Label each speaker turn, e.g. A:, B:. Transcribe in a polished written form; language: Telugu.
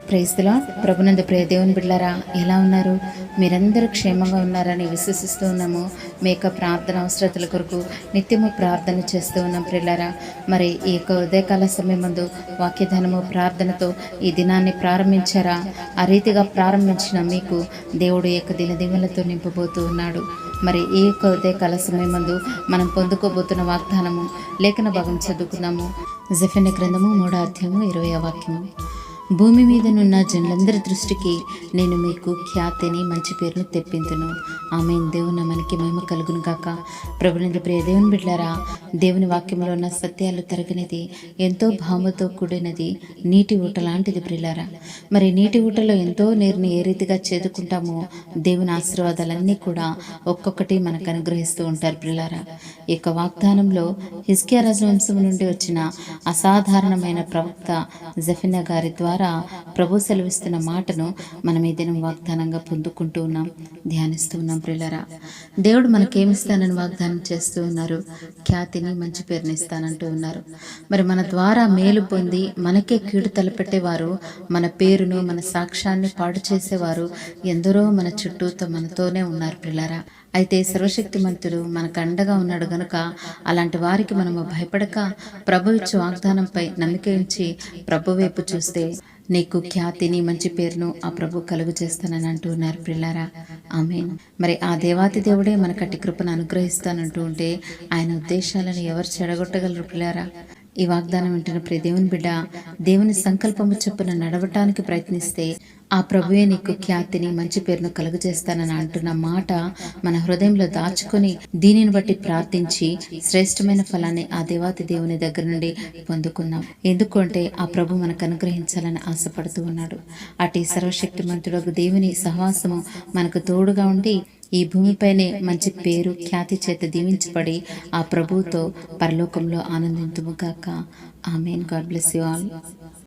A: Praise the lord. ప్రభునందు ప్రియ దేవుని బిడ్డలారా, ఎలా ఉన్నారు? మీరందరూ క్షేమంగా ఉన్నారని విశ్వసిస్తూ ఉన్నాము. మీ యొక్క ప్రార్థన అవసరతల కొరకు నిత్యము ప్రార్థన చేస్తూ ఉన్నాం ప్రియులారా. మరి ఈ యొక్క ఉదయకాల సమయం ముందు వాక్యధనము ప్రార్థనతో ఈ దినాన్ని ప్రారంభించారా? ఆ రీతిగా ప్రారంభించిన మీకు దేవుడు యొక్క దినదివెనలతో నింపబోతూ ఉన్నాడు. మరి ఈ యొక్క ఉదయకాల సమయం ముందు మనం పొందుకోబోతున్న వాగ్దానము లేఖన భాగం చదువుకున్నాము. జెఫన్యా గ్రంథము 3వ అధ్యాయము 20వ వాక్యము. భూమి మీదనున్న జనులందరి దృష్టికి నేను మీకు ఖ్యాతిని, మంచి పేరును తెప్పింతును. ఆమేన్. దేవుని మనకి మహిమ కలుగును గాక. ప్రభునందు ప్రియ దేవుని బిడ్డలారా, దేవుని వాక్యంలో ఉన్న సత్యాలు తరగనిది, ఎంతో భావముతో కూడినది నీటి ఊట లాంటిది ప్రియులారా. మరి నీటి ఊటలో ఎంతో నీరుని ఏ రీతిగా చేదుకుంటామో దేవుని ఆశీర్వాదాలన్నీ కూడా ఒక్కొక్కటి మనకు అనుగ్రహిస్తూ ఉంటారు ప్రియులారా. ఈ యొక్క వాగ్దానంలో హిజ్కియా రాజవంశం నుండి వచ్చిన అసాధారణమైన ప్రవక్త జెఫన్యా గారి ద్వారా ప్రభు సెలవిస్తున్న మాటను మనం ఈ దినం వాగ్దానంగా పొందుకుంటూ ఉన్నాం, ధ్యానిస్తూ ఉన్నాం ప్రియులారా. దేవుడు మనకేమిస్తానని వాగ్దానం చేస్తూ ఉన్నారు. ఖ్యాతిని, మంచి పేరుని ఇస్తానంటూ ఉన్నారు. మరి మన ద్వారా మేలు పొంది మనకే కీడు తలపెట్టేవారు, మన పేరును, మన సాక్ష్యాన్ని పాడు చేసేవారు ఎందరో మన చుట్టూతో మనతోనే ఉన్నారు ప్రియులారా. అయితే సర్వశక్తిమంతుడు మనకు అండగా ఉన్నాడు గనుక అలాంటి వారికి మనము భయపడక ప్రభు ఇచ్చు వాగ్దానంపై నమ్మిక ఉంచి ప్రభు వైపు చూస్తే నీకు ఖ్యాతిని, మంచి పేరును ఆ ప్రభు కలుగు చేస్తానని అంటూ ఉన్నారు ప్రియులారా. ఆమేన్. మరి ఆ దేవాతి దేవుడే మనకట్టి కృపను అనుగ్రహిస్తానంటూ ఉంటే ఆయన ఉద్దేశాలను ఎవరు చెడగొట్టగలరు ప్రియులారా? ఈ వాగ్దానం వింటున్న ప్రియ దేవుని బిడ్డ, దేవుని సంకల్పము చొప్పున నడవటానికి ప్రయత్నిస్తే ఆ ప్రభువే నీకు ఖ్యాతిని, మంచి పేరును కలుగజేస్తానని అంటున్న మాట మన హృదయంలో దాచుకొని దీనిని బట్టి ప్రార్థించి శ్రేష్టమైన ఫలాన్ని ఆ దేవాతి దేవుని దగ్గర నుండి పొందుకుందాం. ఎందుకంటే ఆ ప్రభు మనకు అనుగ్రహించాలని ఆశపడుతూ ఉన్నాడు. అటు సర్వశక్తిమంతుడు దేవుని సహవాసము మనకు తోడుగా ఉండి ఈ భూమిపైనే మంచి పేరు, ఖ్యాతి చేత దీవించబడి ఆ ప్రభువుతో పరలోకంలో ఆనందింతుముగాక. Amen. God bless you all.